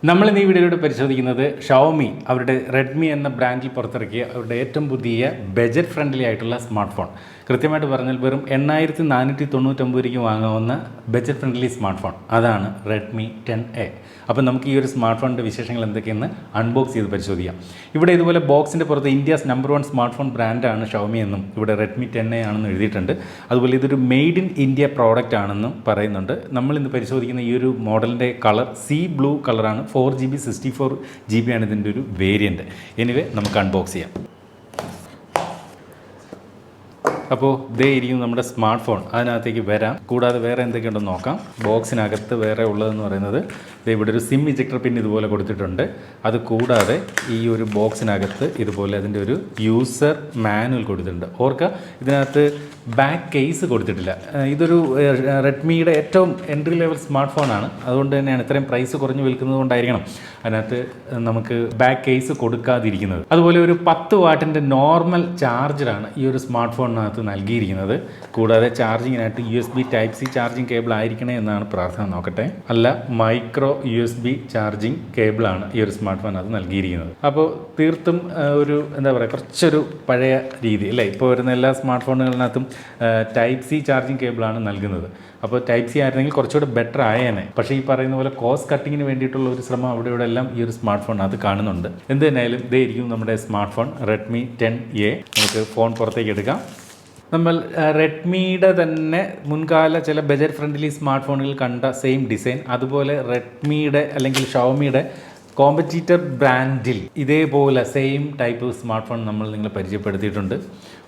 നമ്മൾ ഇന്ന് ഈ വീഡിയോയിലൂടെ പരിശോധിക്കുന്നത് ഷവോമി അവരുടെ റെഡ്മി എന്ന ബ്രാൻഡിൽ പുറത്തിറക്കിയ അവരുടെ ഏറ്റവും പുതിയ ബജറ്റ് ഫ്രണ്ട്ലി ആയിട്ടുള്ള സ്മാർട്ട് ഫോൺ. കൃത്യമായിട്ട് പറഞ്ഞാൽ വെറും 8499 രൂപയ്ക്ക് വാങ്ങാവുന്ന ബജറ്റ് ഫ്രണ്ട്ലി സ്മാർട്ട് ഫോൺ, അതാണ് റെഡ്മി 10A. അപ്പോൾ നമുക്ക് ഈ ഒരു സ്മാർട്ട് ഫോണിൻ്റെ വിശേഷങ്ങൾ എന്തൊക്കെയെന്ന് അൺബോക്സ് ചെയ്ത് പരിശോധിക്കാം. ഇവിടെ ഇതുപോലെ ബോക്സിൻ്റെ പുറത്ത് ഇന്ത്യസ് നമ്പർ 1 സ്മാർട്ട് ഫോൺ ബ്രാൻഡാണ് ഷവോമി എന്നും ഇവിടെ റെഡ്മി 10A ആണെന്ന് എഴുതിയിട്ടുണ്ട്. അതുപോലെ ഇതൊരു മെയ്ഡ് ഇൻ ഇന്ത്യ പ്രോഡക്റ്റ് ആണെന്നും പറയുന്നുണ്ട്. നമ്മളിന്ന് പരിശോധിക്കുന്ന ഈ ഒരു മോഡലിൻ്റെ കളർ സീ ബ്ലൂ കളറാണ്. 4GB 64GB ആണ് ഇതിൻ്റെ ഒരു വേരിയൻറ്റ്. എനിവേ നമുക്ക് അൺബോക്സ് ചെയ്യാം. അപ്പോൾ ഇതേ ഇരിക്കും നമ്മുടെ സ്മാർട്ട് ഫോൺ. അതിനകത്തേക്ക് വരാം. കൂടാതെ വേറെ എന്തൊക്കെയുണ്ടെന്ന് നോക്കാം. ബോക്സിനകത്ത് വേറെ ഉള്ളതെന്ന് പറയുന്നത് ഇവിടെ ഒരു സിം ഇജക്ടർ പിൻ ഇതുപോലെ കൊടുത്തിട്ടുണ്ട്. അത് കൂടാതെ ഈ ഒരു ബോക്സിനകത്ത് ഇതുപോലെ അതിൻ്റെ ഒരു യൂസർ മാനുവൽ കൊടുത്തിട്ടുണ്ട്. ഓർക്കുക, ഇതിനകത്ത് ബാക്ക് കേസ് കൊടുത്തിട്ടില്ല. ഇതൊരു റെഡ്മിയുടെ ഏറ്റവും എൻട്രി ലെവൽ സ്മാർട്ട് ഫോണാണ്. അതുകൊണ്ട് തന്നെയാണ് ഇത്രയും പ്രൈസ് കുറഞ്ഞ് വിൽക്കുന്നത് കൊണ്ടായിരിക്കണം അതിനകത്ത് നമുക്ക് ബാക്ക് കേസ് കൊടുക്കാതിരിക്കുന്നത്. അതുപോലെ ഒരു 10 വാട്ടിൻ്റെ നോർമൽ ചാർജറാണ് ഈ ഒരു സ്മാർട്ട് ഫോണിനകത്ത് നൽകിയിരിക്കുന്നത്. കൂടാതെ ചാർജിങ്ങിനായിട്ട് USB Type-C ചാർജിങ് കേബിൾ ആയിരിക്കണേ എന്നാണ് പ്രാർത്ഥന. നോക്കട്ടെ, അല്ല, മൈക്രോ USB ചാർജിങ് കേബിളാണ് ഈ ഒരു സ്മാർട്ട് ഫോണിനകത്ത് നൽകിയിരിക്കുന്നത്. അപ്പോൾ തീർത്തും ഒരു എന്താ പറയുക, കുറച്ചൊരു പഴയ രീതി അല്ലേ. ഇപ്പോൾ വരുന്ന എല്ലാ സ്മാർട്ട് ഫോണുകളിനകത്തും Type-C ചാർജിങ് കേബിളാണ് നൽകുന്നത്. അപ്പോൾ Type-C ആയിരുന്നെങ്കിൽ കുറച്ചുകൂടെ ബെറ്റർ ആയേനെ. പക്ഷേ ഈ പറയുന്ന പോലെ കോസ്റ്റ് കട്ടിങ്ങിന് വേണ്ടിയിട്ടുള്ള ഒരു ശ്രമം അവിടെ ഇവിടെ എല്ലാം ഈ ഒരു സ്മാർട്ട് ഫോണിനകത്ത് കാണുന്നുണ്ട്. എന്ത് തന്നെയായാലും ഇതേ ഇരിക്കും നമ്മുടെ സ്മാർട്ട് ഫോൺ റെഡ്മി 10A. നമുക്ക് ഫോൺ പുറത്തേക്ക് എടുക്കാം. നമ്മൾ റെഡ്മിയുടെ തന്നെ മുൻകാല ചില ബജറ്റ് ഫ്രണ്ട്ലി സ്മാർട്ട് ഫോണുകൾ കണ്ട സെയിം ഡിസൈൻ, അതുപോലെ റെഡ്മിയുടെ അല്ലെങ്കിൽ ഷവോമിയുടെ കോമ്പറ്റീറ്റർ ബ്രാൻഡിൽ ഇതേപോലെ സെയിം ടൈപ്പ് സ്മാർട്ട് ഫോൺ നമ്മൾ നിങ്ങളെ പരിചയപ്പെടുത്തിയിട്ടുണ്ട്.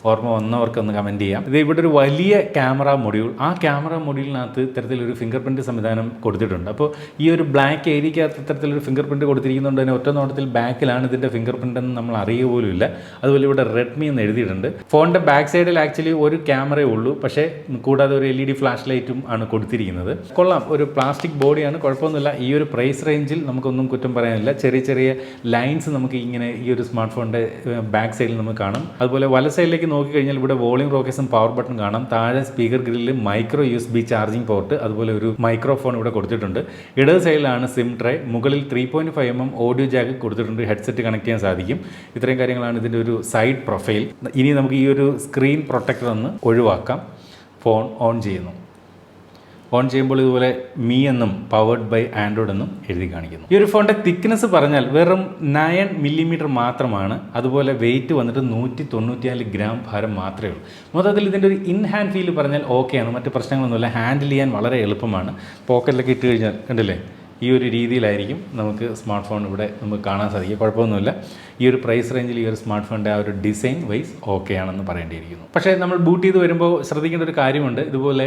ഓർമ്മ വന്നവർക്കൊന്ന് കമൻറ്റ് ചെയ്യാം. ഇത് ഇവിടെ ഒരു വലിയ ക്യാമറ മൊഡ്യൂൾ, ആ ക്യാമറ മൊഡ്യൂളിനകത്ത് ഇത്തരത്തിലൊരു ഫിംഗർ പ്രിൻറ്റ് സംവിധാനം കൊടുത്തിട്ടുണ്ട്. അപ്പോൾ ഈ ഒരു ബ്ലാക്ക് ഏരിയക്കകത്ത് ഇത്തരത്തിലൊരു ഫിംഗർ പ്രിൻറ്റ് കൊടുത്തിരിക്കുന്നതുകൊണ്ട് തന്നെ ഒറ്റ നോട്ടത്തിൽ ബാക്കിലാണ് ഇതിൻ്റെ ഫിംഗർ പ്രിൻ്റ് എന്ന് നമ്മൾ അറിയുക പോലും ഇല്ല. അതുപോലെ ഇവിടെ റെഡ്മി എന്ന് എഴുതിയിട്ടുണ്ട്. ഫോണിൻ്റെ ബാക്ക് സൈഡിൽ ആക്ച്വലി ഒരു ക്യാമറയേ ഉള്ളൂ, പക്ഷേ കൂടാതെ ഒരു LED ഫ്ലാഷ് ലൈറ്റും ആണ് കൊടുത്തിരിക്കുന്നത്. കൊള്ളാം, ഒരു പ്ലാസ്റ്റിക് ബോഡിയാണ്, കുഴപ്പമൊന്നുമില്ല. ഈ ഒരു പ്രൈസ് റേഞ്ചിൽ നമുക്കൊന്നും കുറ്റം പറയാനില്ല. ചെറിയ ചെറിയ ലൈൻസ് നമുക്ക് ഇങ്ങനെ ഈ ഒരു സ്മാർട്ട് ഫോണിൻ്റെ ബാക്ക് സൈഡിൽ നമുക്ക് കാണാം. അതുപോലെ വല സൈഡിലേക്ക് നോക്കിക്കഴിഞ്ഞാൽ ഇവിടെ വോളിയം റോക്കേഴ്സും പവർ ബട്ടൺ കാണാം. താഴെ സ്പീക്കർ ഗ്രില്ലിൽ മൈക്രോ USB ചാർജിങ് പോർട്ട്, അതുപോലെ ഒരു മൈക്രോഫോൺ ഇവിടെ കൊടുത്തിട്ടുണ്ട്. ഇടത് സൈഡിലാണ് സിം ട്രേ. മുകളിൽ 3.5mm ഓഡിയോ ജാക്ക് കൊടുത്തിട്ടുണ്ട്. ഹെഡ്സെറ്റ് കണക്ട് ചെയ്യാൻ സാധിക്കും. ഇത്രയും കാര്യങ്ങളാണ് ഇതിൻ്റെ ഒരു സൈഡ് പ്രൊഫൈൽ. ഇനി നമുക്ക് ഈ ഒരു സ്ക്രീൻ പ്രൊട്ടക്ടർ ഒന്ന് ഒഴിവാക്കാം. ഫോൺ ഓൺ ചെയ്യുന്നു. ഓൺ ചെയ്യുമ്പോൾ ഇതുപോലെ മീ എന്നും പവേർഡ് ബൈ ആൻഡ്രോയിഡ് എന്നും എഴുതി കാണിക്കുന്നു. ഈ ഒരു ഫോണിൻ്റെ തിക്നെസ് പറഞ്ഞാൽ വെറും 9mm മാത്രമാണ്. അതുപോലെ വെയിറ്റ് വന്നിട്ട് 194 ഗ്രാം ഭാരം മാത്രമേ ഉള്ളൂ. മൊത്തത്തിൽ ഇതിൻ്റെ ഒരു ഇൻ ഹാൻഡ് ഫീൽ പറഞ്ഞാൽ ഓക്കെയാണ്. മറ്റ് പ്രശ്നങ്ങളൊന്നുമില്ല. ഹാൻഡിൽ ചെയ്യാൻ വളരെ എളുപ്പമാണ്. പോക്കറ്റിലൊക്കെ ഇട്ട് കഴിഞ്ഞാൽ കണ്ടില്ലേ, ഈ ഒരു രീതിയിലായിരിക്കും നമുക്ക് സ്മാർട്ട് ഫോൺ ഇവിടെ നമുക്ക് കാണാൻ സാധിക്കുക. കുഴപ്പമൊന്നുമില്ല. ഈ ഒരു പ്രൈസ് റേഞ്ചിൽ ഈ ഒരു സ്മാർട്ട് ഫോണിൻ്റെ ആ ഒരു ഡിസൈൻ വൈസ് ഓക്കെ ആണെന്ന് പറയേണ്ടിയിരിക്കുന്നു. പക്ഷേ നമ്മൾ ബൂട്ട് ചെയ്ത് വരുമ്പോൾ ശ്രദ്ധിക്കേണ്ട ഒരു കാര്യമുണ്ട്. ഇതുപോലെ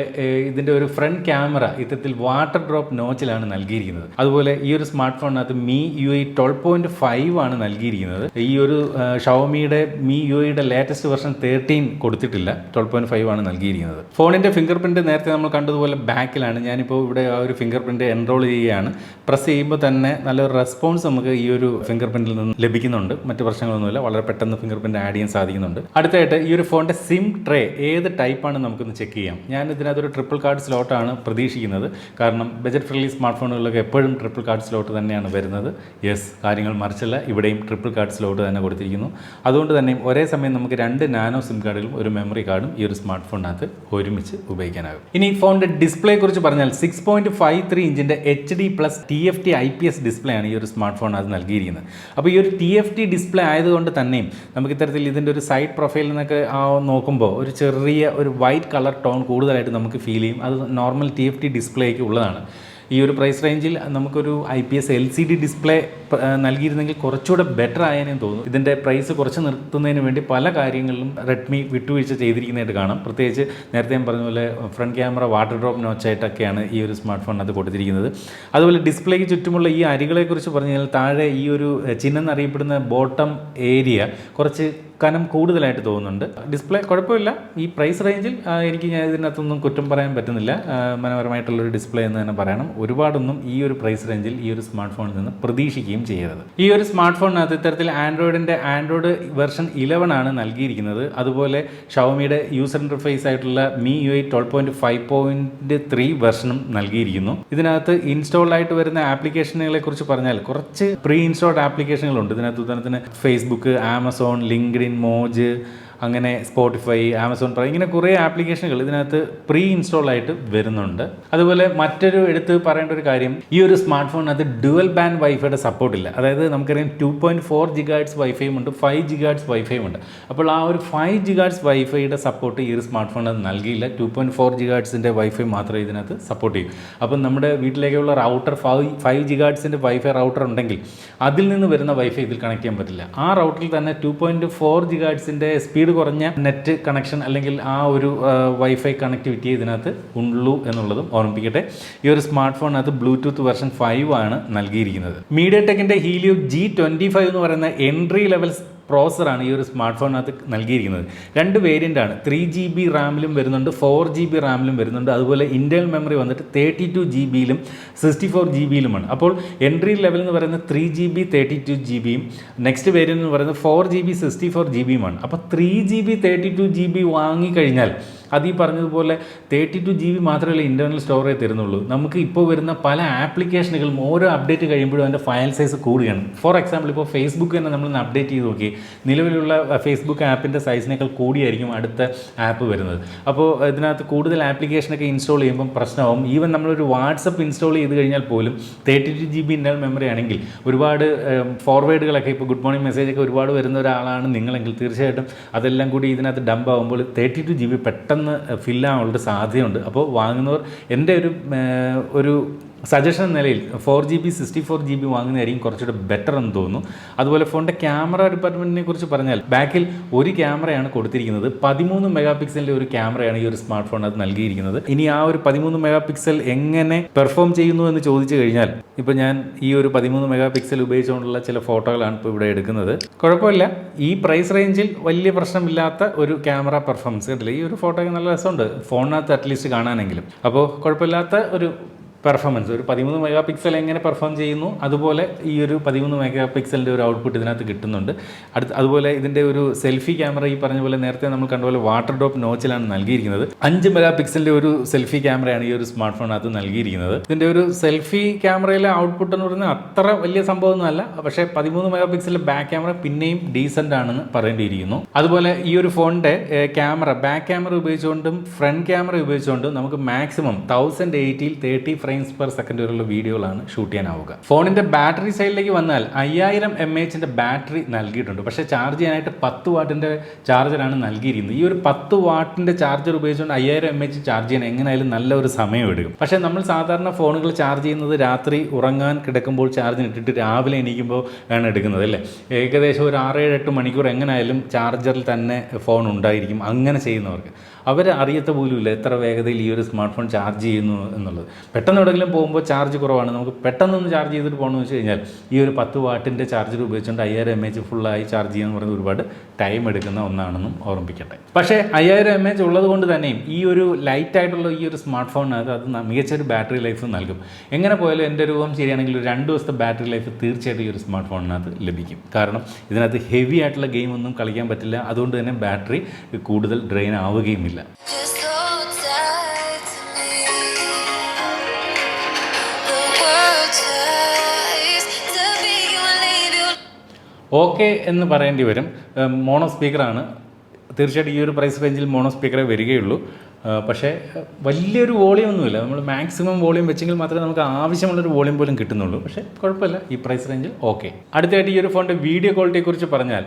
ഇതിൻ്റെ ഒരു ഫ്രണ്ട് ക്യാമറ ഇത്തരത്തിൽ വാട്ടർ ഡ്രോപ്പ് നോച്ചിലാണ് നൽകിയിരിക്കുന്നത്. അതുപോലെ ഈ ഒരു സ്മാർട്ട് ഫോണിനകത്ത് MIUI 12.5 ആണ് നൽകിയിരിക്കുന്നത്. ഈ ഒരു ഷവോമിയുടെ MIUIയുടെ ലേറ്റസ്റ്റ് വെർഷൻ 13 കൊടുത്തിട്ടില്ല. 12.5 ആണ് നൽകിയിരിക്കുന്നത്. ഫോണിൻ്റെ ഫിംഗർ പ്രിൻറ്റ് നേരത്തെ നമ്മൾ കണ്ടതുപോലെ ബാക്കിലാണ്. ഞാനിപ്പോൾ ഇവിടെ ആ ഒരു ഫിംഗർ പ്രിൻറ്റ് എൻറോൾ ചെയ്യുകയാണ്. പ്രസ് ചെയ്യുമ്പോൾ തന്നെ നല്ലൊരു റെസ്പോൺസ് നമുക്ക് ഈ ഒരു ഫിംഗർ പ്രിൻറ്റിൽ നിന്ന് ലഭിക്കുന്നുണ്ട്. മറ്റ് പ്രശ്നങ്ങളൊന്നുമില്ല. വളരെ പെട്ടെന്ന് ഫിംഗർ പ്രിൻറ്റ് ആഡ് ചെയ്യാൻ സാധിക്കുന്നുണ്ട്. അടുത്തായിട്ട് ഈ ഒരു ഫോണിൻ്റെ സിം ട്രേ ഏത് ടൈപ്പാണ് നമുക്കൊന്ന് ചെക്ക് ചെയ്യാം. ഞാൻ ഇതിനകത്തൊരു ട്രിപ്പിൾ കാർഡ് സ്ലോട്ടാണ് പ്രതീക്ഷിക്കുന്നത്. കാരണം ബജറ്റ് ഫ്രണ്ട്ലി സ്മാർട്ട് ഫോണുകളിലൊക്കെ എപ്പോഴും ട്രിപ്പിൾ കാർഡ് സ്ലോട്ട് തന്നെയാണ് വരുന്നത്. യെസ്, കാര്യങ്ങൾ മറിച്ചല്ല. ഇവിടെയും ട്രിപ്പിൾ കാർഡ് സ്ലോട്ട് തന്നെ കൊടുത്തിരിക്കുന്നു. അതുകൊണ്ട് തന്നെ ഒരേ സമയം നമുക്ക് 2 നാനോ സിം കാർഡുകളും ഒരു മെമ്മറി കാർഡും ഈ ഒരു സ്മാർട്ട് ഫോണിനകത്ത് ഒരുമിച്ച് ഉപയോഗിക്കാനാകും. ഇനി ഫോണിൻ്റെ ഡിസ്പ്ലേ കുറിച്ച് പറഞ്ഞാൽ 6.53 ഇഞ്ചിൻ്റെ HD+ TFT IPS ഡിസ്പ്ലേ ആണ് ഈ ഒരു സ്മാർട്ട് ഫോൺ അത് നൽകിയിരിക്കുന്നത്. അപ്പോൾ ഈ ഒരു TFT ഡിസ്പ്ലേ ആയതുകൊണ്ട് തന്നെയും നമുക്ക് ഇത്തരത്തിൽ ഇതിൻ്റെ ഒരു സൈഡ് പ്രൊഫൈലിൽ നിന്നൊക്കെ നോക്കുമ്പോൾ ഒരു ചെറിയ ഒരു വൈറ്റ് കളർ ടോൺ കൂടുതലായിട്ട് നമുക്ക് ഫീൽ ചെയ്യും. അത് നോർമൽ TFT ഡിസ്പ്ലേക്ക് ഉള്ളതാണ്. ഈ ഒരു പ്രൈസ് റേഞ്ചിൽ നമുക്കൊരു IPS LCD ഡിസ്പ്ലേ നൽകിയിരുന്നെങ്കിൽ കുറച്ചുകൂടെ ബെറ്റർ ആയെന്ന് തോന്നുന്നു. ഇതിൻ്റെ പ്രൈസ് കുറച്ച് നിർത്തുന്നതിന് വേണ്ടി പല കാര്യങ്ങളിലും റെഡ്മി വിട്ടുവീഴ്ച ചെയ്തിരിക്കുന്നതായിട്ട് കാണാം. പ്രത്യേകിച്ച് നേരത്തെ ഞാൻ പറഞ്ഞ പോലെ ഫ്രണ്ട് ക്യാമറ വാട്ടർ ഡ്രോപ്പ് നോച്ചായിട്ടൊക്കെയാണ് ഈ ഒരു സ്മാർട്ട് ഫോണിനകത്ത് കൊടുത്തിരിക്കുന്നത്. അതുപോലെ ഡിസ്പ്ലേക്ക് ചുറ്റുമുള്ള ഈ അരികളെക്കുറിച്ച് പറഞ്ഞു കഴിഞ്ഞാൽ താഴെ ഈ ഒരു ചിഹ്നം എന്നറിയപ്പെടുന്ന ബോട്ടം ഏരിയ കുറച്ച് കനം കൂടുതലായിട്ട് തോന്നുന്നുണ്ട്. ഡിസ്പ്ലേ കുഴപ്പമില്ല. ഈ പ്രൈസ് റേഞ്ചിൽ എനിക്ക് ഞാൻ ഇതിനകത്തൊന്നും കുറ്റം പറയാൻ പറ്റുന്നില്ല. മനോഹരമായിട്ടുള്ളൊരു ഡിസ്പ്ലേ എന്ന് തന്നെ പറയണം. ഒരുപാടൊന്നും ഈ ഒരു പ്രൈസ് റേഞ്ചിൽ ഈ ഒരു സ്മാർട്ട് ഫോണിൽ നിന്ന് പ്രതീക്ഷിക്കുകയും ചെയ്യരുത്. ഈ ഒരു സ്മാർട്ട് ഫോണിനകത്ത് ഇത്തരത്തിൽ ആൻഡ്രോയിഡ് വെർഷൻ 11 ആണ് നൽകിയിരിക്കുന്നത്. അതുപോലെ ഷവോമിയുടെ യൂസർ ഇൻ്റർഫേസ് ആയിട്ടുള്ള MIUI 12.5.3 വെർഷനും നൽകിയിരിക്കുന്നു. ഇതിനകത്ത് ഇൻസ്റ്റാൾഡ് ആയിട്ട് വരുന്ന ആപ്ലിക്കേഷനുകളെ കുറിച്ച് പറഞ്ഞാൽ കുറച്ച് പ്രീ ഇൻസ്റ്റാൾഡ് ആപ്ലിക്കേഷനുകളുണ്ട്. ഇതിനകത്ത് ഉദാഹരണത്തിന് ഫേസ്ബുക്ക്, ആമസോൺ, ലിങ്ക്ഡിൻ, മോജ്, അങ്ങനെ സ്പോട്ടിഫൈ, ആമസോൺ പ്രൈം, ഇങ്ങനെ കുറേ ആപ്ലിക്കേഷനുകൾ ഇതിനകത്ത് പ്രീ ഇൻസ്റ്റാൾ ആയിട്ട് വരുന്നുണ്ട്. അതുപോലെ മറ്റൊരു എടുത്ത് പറയേണ്ട ഒരു കാര്യം, ഈ ഒരു സ്മാർട്ട് ഫോണിനകത്ത് ഡ്യുവൽ ബാൻഡ് വൈഫൈയുടെ സപ്പോർട്ടില്ല. അതായത് നമുക്കറിയാം 2.4 GHz വൈഫൈയും ഉണ്ട്, 5 GHz വൈഫൈയും ഉണ്ട്. അപ്പോൾ ആ ഒരു 5 GHz വൈഫൈയുടെ സപ്പോർട്ട് ഈ ഒരു സ്മാർട്ട് ഫോണിനകത്ത് നൽകിയില്ല. 2.4 GHzൻ്റെ വൈഫൈ മാത്രമേ ഇതിനകത്ത് സപ്പോർട്ട് ചെയ്യൂ. അപ്പം നമ്മുടെ വീട്ടിലേക്കുള്ള റൗട്ടർ 5 GHzൻ്റെ വൈഫൈ റൗട്ടർ ഉണ്ടെങ്കിൽ അതിൽ നിന്ന് വരുന്ന വൈഫൈ ഇതിൽ കണക്ട് ചെയ്യാൻ പറ്റില്ല. ആ റൗട്ടറിൽ തന്നെ 2.4 GHzൻ്റെ സ്പീഡ് കുറഞ്ഞ നെറ്റ് കണക്ഷൻ അല്ലെങ്കിൽ ആ ഒരു വൈഫൈ കണക്ടിവിറ്റി ഇതിനകത്ത് ഉള്ളൂ എന്നുള്ളതും ഓർമ്മിപ്പിക്കട്ടെ. ഈ ഒരു സ്മാർട്ട് ഫോണിനകത്ത് ബ്ലൂടൂത്ത് വെർഷൻ 5 ആണ് നൽകിയിരിക്കുന്നത്. മീഡിയടെക്കിൻ്റെ ഹീലിയോ G25 എന്ന് പറയുന്ന എൻട്രി ലെവൽ പ്രോസറാണ് ഈ ഒരു സ്മാർട്ട് ഫോണിനകത്ത് നൽകിയിരിക്കുന്നത്. 2 വേരിയൻ്റാണ്. 3GB റാമിലും വരുന്നുണ്ട്, 4GB റാമിലും വരുന്നുണ്ട്. അതുപോലെ ഇൻറ്റേർണൽ മെമ്മറി വന്നിട്ട് 32GB-ലും 64GB-ലുമാണ്. അപ്പോൾ എൻട്രി ലെവൽ എന്ന് പറയുന്നത് 3GB 32GB-യും നെക്സ്റ്റ് വേരിയൻ്റ് എന്ന് പറയുന്നത് 4GB 64GB-യുമാണ്. അപ്പോൾ 3GB 32GB വാങ്ങിക്കഴിഞ്ഞാൽ അത് ഈ പറഞ്ഞതുപോലെ 32GB മാത്രമല്ല ഇൻറ്റേർണൽ സ്റ്റോറേജ് തരുന്നുള്ളൂ. നമുക്ക് ഇപ്പോൾ വരുന്ന പല ആപ്ലിക്കേഷനുകളും ഓരോ അപ്ഡേറ്റ് കഴിയുമ്പോഴും അതിൻ്റെ ഫയൽ സൈസ് കൂടുകയാണ്. ഫോർ എക്സാമ്പിൾ ഇപ്പോൾ ഫേസ്ബുക്ക് തന്നെ നമ്മളൊന്ന് അപ്ഡേറ്റ് ചെയ്ത് നോക്കി, നിലവിലുള്ള ഫേസ്ബുക്ക് ആപ്പിൻ്റെ സൈസിനേക്കാൾ കൂടിയായിരിക്കും അടുത്ത ആപ്പ് വരുന്നത്. അപ്പോൾ ഇതിനകത്ത് കൂടുതൽ ആപ്ലിക്കേഷനൊക്കെ ഇൻസ്റ്റാൾ ചെയ്യുമ്പം പ്രശ്നമാവും. ഈവൻ നമ്മളൊരു വാട്സപ്പ് ഇൻസ്റ്റാൾ ചെയ്ത് കഴിഞ്ഞാൽ പോലും 32GB ഇൻറ്റേർണൽ മെമ്മറി ആണെങ്കിൽ ഒരുപാട് ഫോർവേഡുകളൊക്കെ, ഇപ്പോൾ ഗുഡ് മോർണിംഗ് മെസ്സേജൊക്കെ ഒരുപാട് വരുന്ന ഒരാളാണ് നിങ്ങളെങ്കിൽ തീർച്ചയായിട്ടും അതെല്ലാം കൂടി ഇതിനകത്ത് ഡംപ് ആകുമ്പോൾ 32GB പെട്ടെന്ന് ഫില്ലാകാനുള്ള സാധ്യതയുണ്ട്. അപ്പോൾ വാങ്ങുന്നവർ എൻ്റെ ഒരു സജഷൻ നിലയിൽ 4GB 64GB വാങ്ങുന്നതായിരിക്കും കുറച്ചുകൂടെ ബെറ്റർ എന്ന് തോന്നുന്നു. അതുപോലെ ഫോണിൻ്റെ ക്യാമറ ഡിപ്പാർട്ട്മെൻറ്റിനെ കുറിച്ച് പറഞ്ഞാൽ ബാക്കിൽ ഒരു ക്യാമറയാണ് കൊടുത്തിരിക്കുന്നത്. 13 മെഗാപിക്സലിൻ്റെ ഒരു ക്യാമറയാണ് ഈ ഒരു സ്മാർട്ട് ഫോണിനകത്ത് നൽകിയിരിക്കുന്നത്. ഇനി ആ ഒരു 13 മെഗാപിക്സൽ എങ്ങനെ പെർഫോം ചെയ്യുന്നു എന്ന് ചോദിച്ചു കഴിഞ്ഞാൽ, ഇപ്പോൾ ഞാൻ ഈ ഒരു 13 മെഗാപിക്സൽ ഉപയോഗിച്ചുകൊണ്ടുള്ള ചില ഫോട്ടോകളാണ് ഇപ്പോൾ ഇവിടെ എടുക്കുന്നത്. കുഴപ്പമില്ല, ഈ പ്രൈസ് റേഞ്ചിൽ വലിയ പ്രശ്നമില്ലാത്ത ഒരു ക്യാമറ പെർഫോമൻസ് കണ്ടില്ല. ഈ ഒരു ഫോട്ടോയ്ക്ക് നല്ല രസമുണ്ട് ഫോണിനകത്ത് അറ്റ്ലീസ്റ്റ് കാണാനെങ്കിലും. അപ്പോൾ കുഴപ്പമില്ലാത്ത ഒരു പെർഫോമൻസ്. ഒരു 13 മെഗാപിക്സൽ എങ്ങനെ പെർഫോം ചെയ്യുന്നു അതുപോലെ ഈ ഒരു 13 മെഗാപിക്സലിൻ്റെ ഒരു ഔട്ട്പുട്ട് ഇതിനകത്ത് കിട്ടുന്നുണ്ട്. അതുപോലെ ഇതിൻ്റെ ഒരു സെൽഫി ക്യാമറ ഈ പറഞ്ഞ പോലെ നേരത്തെ നമ്മൾ കണ്ടപോലെ വാട്ടർ ഡ്രോപ്പ് നോച്ചിലാണ് നൽകിയിരിക്കുന്നത്. 5 മെഗാപിക്സലിൻ്റെ ഒരു സെൽഫി ക്യാമറയാണ് ഈ ഒരു സ്മാർട്ട് ഫോണിനകത്ത് നൽകിയിരിക്കുന്നത്. ഇതിൻ്റെ ഒരു സെൽഫി ക്യാമറയിലെ ഔട്ട്പുട്ട് എന്ന് പറയുന്നത് അത്ര വലിയ സംഭവമൊന്നുമല്ല, പക്ഷേ 13 മെഗാപിക്സലിൻ്റെ ബാക്ക് ക്യാമറ പിന്നെയും ഡീസൻ്റ് ആണെന്ന് പറയേണ്ടിയിരിക്കുന്നു. അതുപോലെ ഈ ഒരു ഫോണിൻ്റെ ക്യാമറ ബാക്ക് ക്യാമറ ഉപയോഗിച്ചുകൊണ്ടും ഫ്രണ്ട് ക്യാമറ ഉപയോഗിച്ചുകൊണ്ടും നമുക്ക് മാക്സിമം 1080-ൽ 30 ഫ്രെയിംസ് പെർ സെക്കൻഡ് വരെയുള്ള വീഡിയോകളാണ് ഷൂട്ട് ചെയ്യാനാവുക. ഫോണിൻ്റെ ബാറ്ററി സൈഡിലേക്ക് വന്നാൽ 5000 mAh ബാറ്ററി നൽകിയിട്ടുണ്ട്. പക്ഷേ ചാർജ് ചെയ്യാനായിട്ട് 10 വാട്ടിൻ്റെ ചാർജറാണ് നൽകിയിരിക്കുന്നത്. ഈ ഒരു 10 വാട്ടിൻ്റെ ചാർജർ ഉപയോഗിച്ചുകൊണ്ട് 5000 mAh ചാർജ് ചെയ്യാൻ എങ്ങനെയായാലും നല്ല ഒരു സമയം എടുക്കും. പക്ഷേ നമ്മൾ സാധാരണ ഫോണുകൾ ചാർജ് ചെയ്യുന്നത് രാത്രി ഉറങ്ങാൻ കിടക്കുമ്പോൾ ചാർജിന് ഇട്ടിട്ട് രാവിലെ എണീക്കുമ്പോൾ ആണ് എടുക്കുന്നത് അല്ലേ. ഏകദേശം ഒരു 6-8 മണിക്കൂർ എങ്ങനെയായാലും ചാർജറിൽ തന്നെ ഫോൺ ഉണ്ടായിരിക്കും. അങ്ങനെ ചെയ്യുന്നവർക്ക് അവർ അറിയത്ത പോലുമില്ല എത്ര വേഗതയിൽ ഈ ഒരു സ്മാർട്ട് ഫോൺ ചാർജ് ചെയ്യുന്നു എന്നുള്ളത്. പെട്ടെന്ന് എവിടെയെങ്കിലും പോകുമ്പോൾ ചാർജ് കുറവാണ്, നമുക്ക് പെട്ടെന്നൊന്ന് ചാർജ് ചെയ്തിട്ട് പോകണമെന്ന് വെച്ച് കഴിഞ്ഞാൽ ഈ ഒരു 10 വാട്ടിൻ്റെ ചാർജർ ഉപയോഗിച്ചുകൊണ്ട് 5000 mAh ഫുള്ളായി ചാർജ് ചെയ്യാന്ന് പറയുന്നത് ഒരുപാട് ടൈം എടുക്കുന്ന ഒന്നാണെന്നും ഓർമ്മിപ്പിക്കട്ടെ. പക്ഷേ 5000 mAh ഉള്ളത് കൊണ്ട് തന്നെയും ഈ ഒരു ലൈറ്റായിട്ടുള്ള ഈ ഒരു സ്മാർട്ട് ഫോണിനകത്ത് അത് മികച്ചൊരു ബാറ്ററി ലൈഫ് നൽകും. എങ്ങനെ പോയാലും എൻ്റെ ഒരു ഊഹം ശരിയാണെങ്കിൽ ഒരു 2 ദിവസത്തെ ബാറ്ററി ലൈഫ് തീർച്ചയായിട്ടും ഈ ഒരു സ്മാർട്ട് ഫോണിനകത്ത് ലഭിക്കും. കാരണം ഇതിനകത്ത് ഹെവി ആയിട്ടുള്ള ഗെയിമൊന്നും കളിക്കാൻ പറ്റില്ല. അതുകൊണ്ട് തന്നെ ബാറ്ററി കൂടുതൽ ഡ്രെയിൻ ആവുകയുമില്ല. ഓക്കെ എന്ന് പറയേണ്ടി വരും. മോണോ സ്പീക്കറാണ്. തീർച്ചയായിട്ടും ഈ ഒരു പ്രൈസ് റേഞ്ചിൽ മോണോ സ്പീക്കറേ വരികയുള്ളൂ. പക്ഷേ വലിയൊരു വോളിയം ഒന്നുമില്ല. നമ്മൾ മാക്സിമം വോളിയം വെച്ചെങ്കിൽ മാത്രമേ നമുക്ക് ആവശ്യമുള്ളൊരു വോളിയം പോലും കിട്ടുന്നുള്ളൂ. പക്ഷേ കുഴപ്പമില്ല, ഈ പ്രൈസ് റേഞ്ചിൽ ഓക്കെ. അടുത്തായിട്ട് ഈ ഒരു ഫോണിൻ്റെ വീഡിയോ ക്വാളിറ്റിയെക്കുറിച്ച് പറഞ്ഞാൽ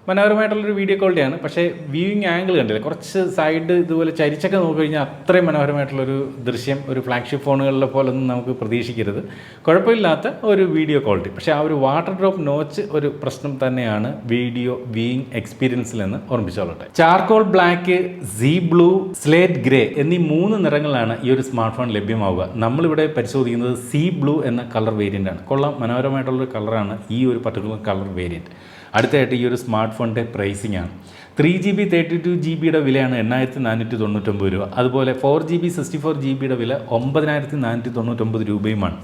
മനോഹരമായിട്ടുള്ളൊരു വീഡിയോ ക്വാളിറ്റിയാണ്. പക്ഷേ വ്യൂയിങ് ആംഗിൾ കണ്ടില്ല, കുറച്ച് സൈഡ് ഇതുപോലെ ചരിച്ചൊക്കെ നോക്കിക്കഴിഞ്ഞാൽ അത്രയും മനോഹരമായിട്ടുള്ളൊരു ദൃശ്യം ഒരു ഫ്ലാഗ്ഷിപ്പ് ഫോണുകളിലെ പോലൊന്നും നമുക്ക് പ്രതീക്ഷിക്കരുത്. കുഴപ്പമില്ലാത്ത ഒരു വീഡിയോ ക്വാളിറ്റി. പക്ഷേ ആ ഒരു വാട്ടർ ഡ്രോപ്പ് നോച്ച് ഒരു പ്രശ്നം തന്നെയാണ് വീഡിയോ വ്യൂയിങ് എക്സ്പീരിയൻസിലെന്ന് ഓർമ്മിച്ചോളട്ടെ. Charcoal black, sea blue, slate grey എന്നീ 3 നിറങ്ങളാണ് ഈ ഒരു സ്മാർട്ട് ഫോൺ ലഭ്യമാവുക. നമ്മളിവിടെ പരിശോധിക്കുന്നത് സീ ബ്ലൂ എന്ന കളർ വേരിയൻ്റാണ്. കൊള്ളാം, മനോഹരമായിട്ടുള്ളൊരു കളറാണ് ഈ ഒരു പർട്ടിക്കുലർ കളർ വേരിയൻറ്റ്. അടുത്തായിട്ട് ഈ ഒരു സ്മാർട്ട് ഫോണിൻ്റെ പ്രൈസിംഗ് ആണ്. 3GB 32GB വിലയാണ് 8499 രൂപ. അതുപോലെ 4GB 64GB വില 9499 രൂപയുമാണ്.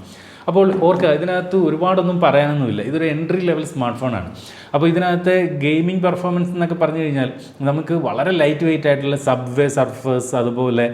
അപ്പോൾ ഓർക്കുക, ഇതിനകത്ത് ഒരുപാടൊന്നും പറയാനൊന്നുമില്ല. ഇതൊരു എൻട്രി ലെവൽ സ്മാർട്ട് ഫോണാണ്. അപ്പോൾ ഇതിനകത്ത് ഗെയിമിംഗ് പെർഫോമൻസ് എന്നൊക്കെ പറഞ്ഞു കഴിഞ്ഞാൽ നമുക്ക് വളരെ ലൈറ്റ് വെയിറ്റ് ആയിട്ടുള്ള സബ്വേ സർഫേഴ്സ്, അതുപോലെ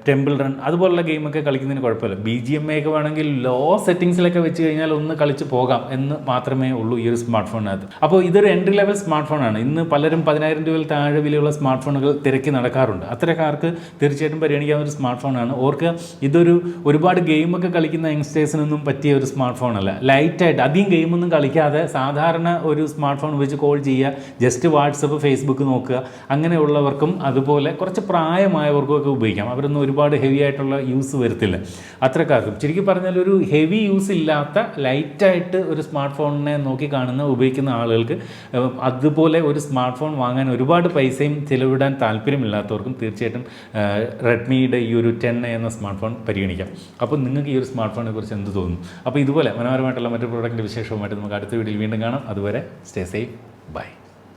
ടെമ്പിൾ റൺ അതുപോലുള്ള ഗെയിമൊക്കെ കളിക്കുന്നതിന് കുഴപ്പമില്ല. BGMI ഒക്കെ വേണമെങ്കിൽ ലോ സെറ്റിങ്സിലൊക്കെ വെച്ച് കഴിഞ്ഞാൽ ഒന്ന് കളിച്ച് പോകാം എന്ന് മാത്രമേ ഉള്ളൂ ഈ ഒരു സ്മാർട്ട് ഫോണിനകത്ത്. അപ്പോൾ ഇതൊരു എൻട്രി ലെവൽ സ്മാർട്ട് ഫോണാണ്. ഇന്ന് പലരും 10,000 രൂപയിൽ താഴെ വിലയുള്ള സ്മാർട്ട് ഫോണുകൾ തിരക്കി നടക്കാറുണ്ട്. അത്തരക്കാർക്ക് തീർച്ചയായിട്ടും പരിഗണിക്കാവുന്ന ഒരു സ്മാർട്ട് ഫോണാണ്. ഓർക്കുക, ഇതൊരു ഒരുപാട് ഗെയിമൊക്കെ കളിക്കുന്ന യങ്സ്റ്റേഴ്സിനൊന്നും പറ്റിയ ഒരു സ്മാർട്ട് ഫോണല്ല. ലൈറ്റായിട്ട് അധികം ഗെയിമൊന്നും കളിക്കാതെ സാധാരണ ഒരു സ്മാർട്ട് ഫോൺ ഉപയോഗിച്ച് കോൾ ചെയ്യുക, ജസ്റ്റ് വാട്സപ്പ് ഫേസ്ബുക്ക് നോക്കുക, അങ്ങനെയുള്ളവർക്കും അതുപോലെ കുറച്ച് പ്രായമായവർക്കും ഒക്കെ ഉപയോഗിക്കാം. അവരൊന്നും ഒരുപാട് ഹെവി ആയിട്ടുള്ള യൂസ് വരത്തില്ല. അത്രക്കാർക്കും ശരിക്കും പറഞ്ഞാൽ ഒരു ഹെവി യൂസ് ഇല്ലാത്ത ലൈറ്റായിട്ട് ഒരു സ്മാർട്ട് ഫോണിനെ നോക്കി കാണുന്ന ഉപയോഗിക്കുന്ന ആളുകൾക്ക് അതുപോലെ ഒരു സ്മാർട്ട് ഫോൺ വാങ്ങാൻ ഒരുപാട് പൈസയും ചിലവിടാൻ താല്പര്യമില്ലാത്തവർക്കും തീർച്ചയായിട്ടും റെഡ്മിയുടെ ഈ ഒരു 10 എന്ന സ്മാർട്ട് ഫോൺ പരിഗണിക്കാം. അപ്പോൾ നിങ്ങൾക്ക് ഈ ഒരു സ്മാർട്ട് ഫോണിനെ കുറിച്ച് എന്ത് തോന്നുന്നു? അപ്പോൾ ഇതുപോലെ മനോഹരമായിട്ടുള്ള മറ്റൊരു പ്രോഡക്റ്റിൻ്റെ വിശേഷവുമായിട്ട് നമുക്ക് അടുത്ത വീഡിയോയിൽ വീണ്ടും കാണാം. അതുവരെ സ്റ്റേ സേഫ്, ബൈ.